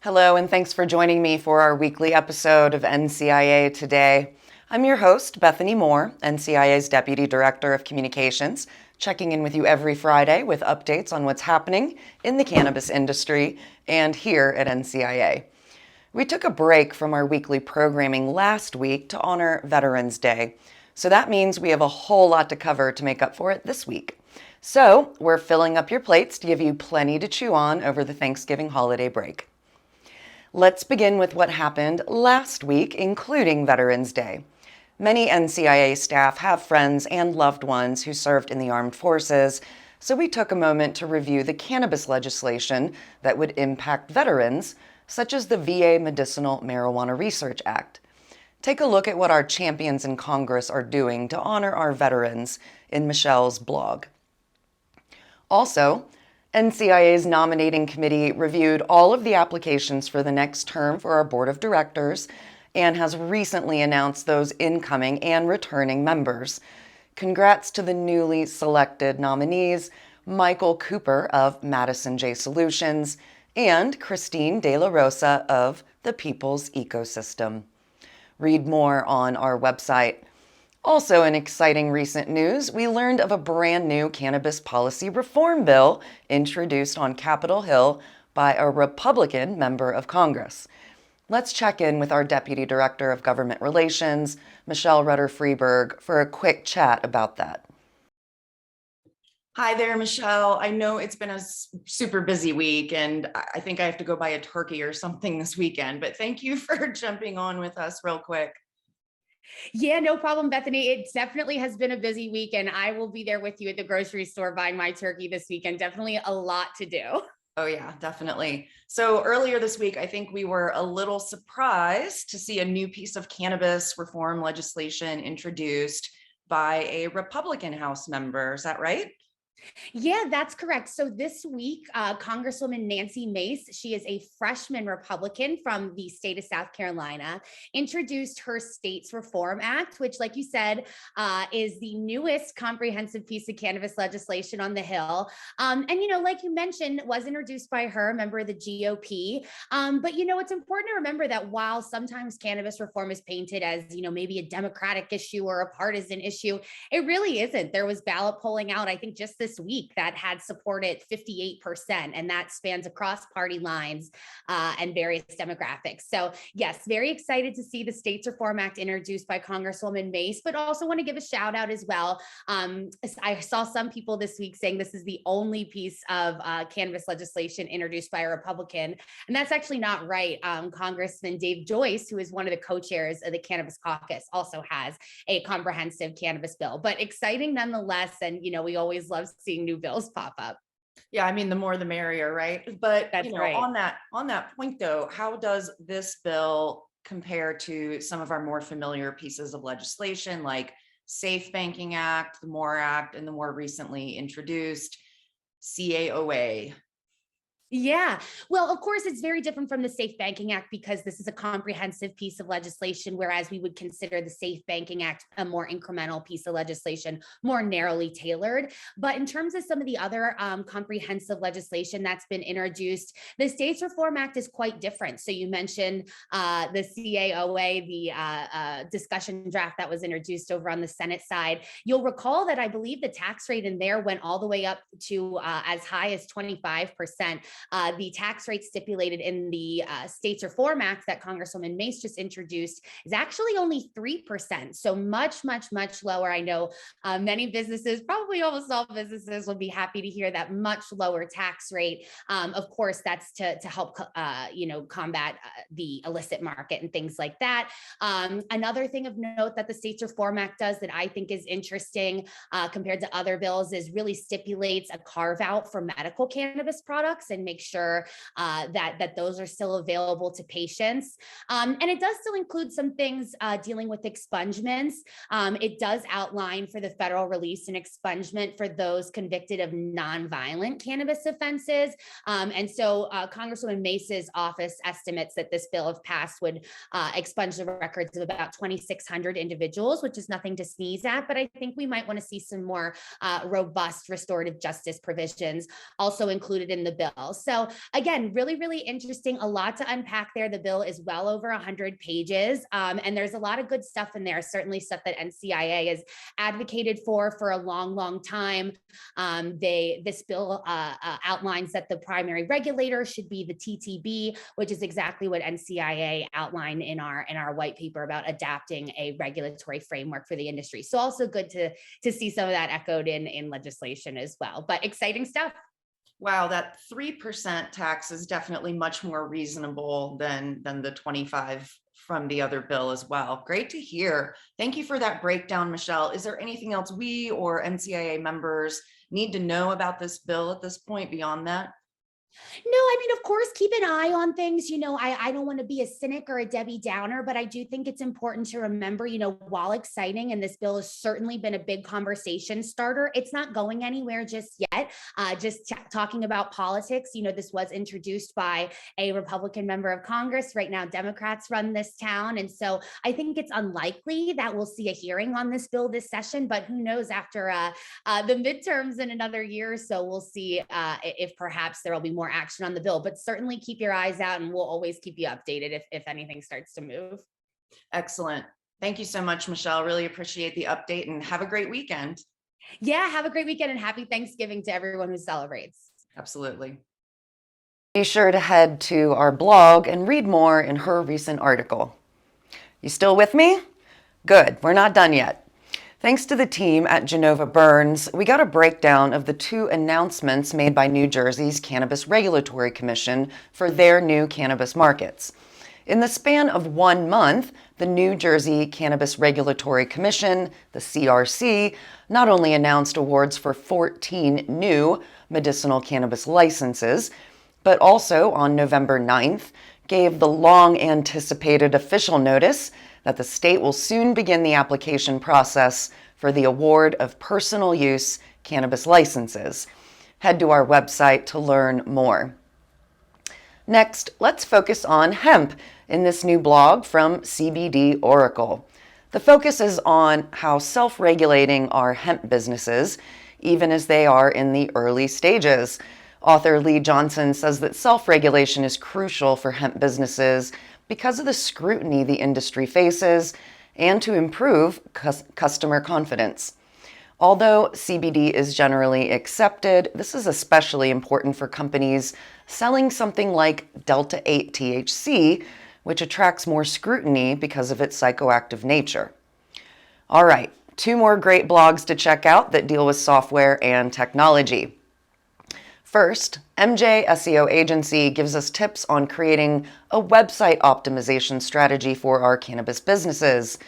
Hello, and thanks for joining me for our weekly episode of NCIA Today. I'm your host, Bethany Moore, NCIA's Deputy Director of Communications, checking in with you every Friday with updates on what's happening in the cannabis industry and here at NCIA. We took a break from our weekly programming last week to honor Veterans Day, so that means we have a whole lot to cover to make up for it this week. So, we're filling up your plates to give you plenty to chew on over the Thanksgiving holiday break. Let's begin with what happened last week, including Veterans Day. Many NCIA staff have friends and loved ones who served in the armed forces, so we took a moment to review the cannabis legislation that would impact veterans, such as the VA Medicinal Marijuana Research Act. Take a look at what our champions in Congress are doing to honor our veterans in Michelle's blog. Also, NCIA's nominating committee reviewed all of the applications for the next term for our board of directors and has recently announced those incoming and returning members. Congrats to the newly selected nominees, Michael Cooper of Madison J Solutions and Christine De La Rosa of the People's Ecosystem. Read more on our website. Also, in exciting recent news, we learned of a brand new cannabis policy reform bill introduced on Capitol Hill by a Republican member of Congress. Let's check in with our Deputy Director of Government Relations, Michelle Rutter-Freeberg, for a quick chat about that. Hi there, Michelle. I know it's been a super busy week and I think I have to go buy a turkey or something this weekend, but thank you for jumping on with us real quick. Yeah, no problem, Bethany. It definitely has been a busy week, and I will be there with you at the grocery store buying my turkey this weekend. Definitely a lot to do. Oh yeah, definitely. So earlier this week, I think we were a little surprised to see a new piece of cannabis reform legislation introduced by a Republican House member. Is that right? Yeah, that's correct. So this week, Congresswoman Nancy Mace, she is a freshman Republican from the state of South Carolina, introduced her States Reform Act, which, like you said, is the newest comprehensive piece of cannabis legislation on the Hill. Like you mentioned, was introduced by her, a member of the GOP. It's important to remember that while sometimes cannabis reform is painted as, maybe a Democratic issue or a partisan issue, it really isn't. There was ballot polling out, I think, just this week that had supported 58%, and that spans across party lines and various demographics. So yes, very excited to see the States Reform Act introduced by Congresswoman Mace, but also want to give a shout out as well. I saw some people this week saying this is the only piece of cannabis legislation introduced by a Republican, and that's actually not right. Congressman Dave Joyce, who is one of the co-chairs of the Cannabis Caucus, also has a comprehensive cannabis bill, but exciting nonetheless. And, we always love seeing new bills pop up. Yeah, I mean, the more the merrier, right? But That's right. on that point though, how does this bill compare to some of our more familiar pieces of legislation like Safe Banking Act, the MORE Act, and the more recently introduced CAOA? Yeah. Well, of course, it's very different from the Safe Banking Act because this is a comprehensive piece of legislation, whereas we would consider the Safe Banking Act a more incremental piece of legislation, more narrowly tailored. But in terms of some of the other comprehensive legislation that's been introduced, the States Reform Act is quite different. So you mentioned the CAOA, the discussion draft that was introduced over on the Senate side. You'll recall that I believe the tax rate in there went all the way up to as high as 25%. The tax rate stipulated in the States Reform Act that Congresswoman Mace just introduced is actually only 3%. So much, much, much lower. I know many businesses, probably almost all businesses, will be happy to hear that much lower tax rate. Of course, that's to help, combat the illicit market and things like that. Another thing of note that the States Reform Act does that I think is interesting compared to other bills is really stipulates a carve out for medical cannabis products and make sure that those are still available to patients. And it does still include some things dealing with expungements. It does outline for the federal release and expungement for those convicted of nonviolent cannabis offenses. Congresswoman Mace's office estimates that this bill, if passed, would expunge the records of about 2,600 individuals, which is nothing to sneeze at. But I think we might want to see some more robust restorative justice provisions also included in the bill. So again, really, really interesting. A lot to unpack there. The bill is well over 100 pages, and there's a lot of good stuff in there. Certainly stuff that NCIA has advocated for a long, long time. This bill outlines that the primary regulator should be the TTB, which is exactly what NCIA outlined in our white paper about adapting a regulatory framework for the industry. So also good to see some of that echoed in legislation as well. But exciting stuff. Wow, that 3% tax is definitely much more reasonable than the 25 from the other bill as well. Great to hear. Thank you for that breakdown, Michelle. Is there anything else we or NCIA members need to know about this bill at this point beyond that? No, I mean, of course, keep an eye on things. I don't want to be a cynic or a Debbie Downer, but I do think it's important to remember, while exciting, and this bill has certainly been a big conversation starter, it's not going anywhere just yet. Talking about politics, this was introduced by a Republican member of Congress. Right now, Democrats run this town. And so I think it's unlikely that we'll see a hearing on this bill this session, but who knows, after the midterms in another year or so, we'll see if perhaps there will be more action on the bill. But certainly keep your eyes out, and we'll always keep you updated if anything starts to move. Excellent. Thank you so much, Michelle. Really appreciate the update, and have a great weekend. Yeah, have a great weekend, and happy Thanksgiving to everyone who celebrates. Absolutely. Be sure to head to our blog and read more in her recent article. You still with me? Good, we're not done yet. Thanks to the team at Genova Burns, we got a breakdown of the 2 announcements made by New Jersey's Cannabis Regulatory Commission for their new cannabis markets. In the span of 1 month, the New Jersey Cannabis Regulatory Commission, the CRC, not only announced awards for 14 new medicinal cannabis licenses, but also on November 9th, gave the long-anticipated official notice that the state will soon begin the application process for the award of personal use cannabis licenses. Head to our website to learn more. Next, let's focus on hemp in this new blog from CBD Oracle. The focus is on how self-regulating are hemp businesses, even as they are in the early stages. Author Lee Johnson says that self-regulation is crucial for hemp businesses because of the scrutiny the industry faces and to improve customer confidence. Although CBD is generally accepted, this is especially important for companies selling something like Delta-8 THC, which attracts more scrutiny because of its psychoactive nature. All right, 2 more great blogs to check out that deal with software and technology. First, MJ SEO Agency gives us tips on creating a website optimization strategy for our cannabis businesses.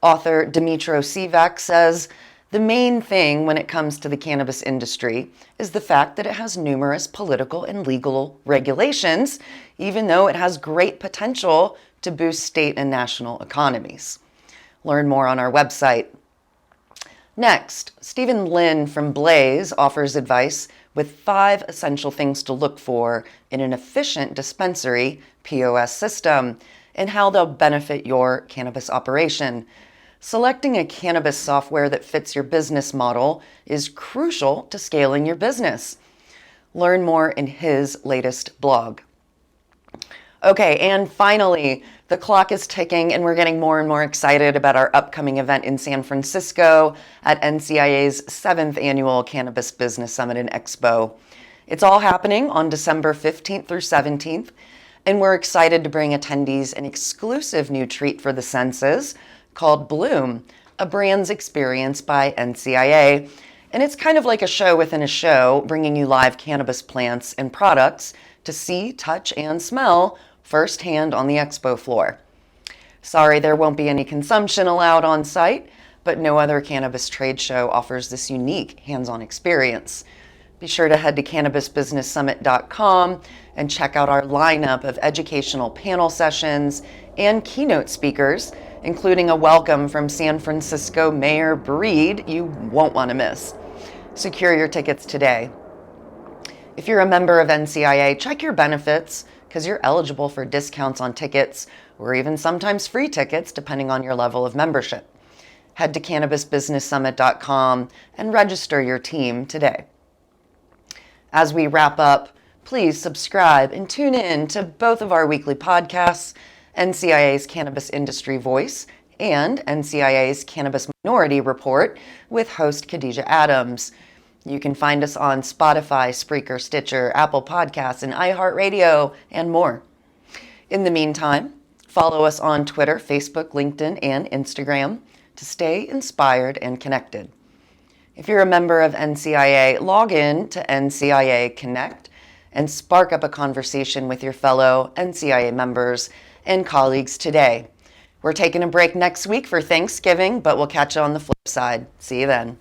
Author Dimitro Sivak says, the main thing when it comes to the cannabis industry is the fact that it has numerous political and legal regulations, even though it has great potential to boost state and national economies. Learn more on our website. Next, Stephen Lin from Blaze offers advice with 5 essential things to look for in an efficient dispensary POS system and how they'll benefit your cannabis operation. Selecting a cannabis software that fits your business model is crucial to scaling your business. Learn more in his latest blog. Okay, and finally, the clock is ticking and we're getting more and more excited about our upcoming event in San Francisco at NCIA's 7th Annual Cannabis Business Summit and Expo. It's all happening on December 15th through 17th, and we're excited to bring attendees an exclusive new treat for the senses called Bloom, a brand's experience by NCIA. And it's kind of like a show within a show, bringing you live cannabis plants and products to see, touch, and smell firsthand on the expo floor. Sorry, there won't be any consumption allowed on site, but no other cannabis trade show offers this unique hands-on experience. Be sure to head to cannabisbusinesssummit.com and check out our lineup of educational panel sessions and keynote speakers, including a welcome from San Francisco Mayor Breed you won't want to miss. Secure your tickets today. If you're a member of NCIA, check your benefits because you're eligible for discounts on tickets or even sometimes free tickets depending on your level of membership. Head to cannabisbusinesssummit.com and register your team today. As we wrap up, Please subscribe and tune in to both of our weekly podcasts, NCIA's Cannabis Industry Voice and NCIA's Cannabis Minority Report with host Khadijah Adams. You can find us on Spotify, Spreaker, Stitcher, Apple Podcasts, and iHeartRadio, and more. In the meantime, follow us on Twitter, Facebook, LinkedIn, and Instagram to stay inspired and connected. If you're a member of NCIA, log in to NCIA Connect and spark up a conversation with your fellow NCIA members and colleagues today. We're taking a break next week for Thanksgiving, but we'll catch you on the flip side. See you then.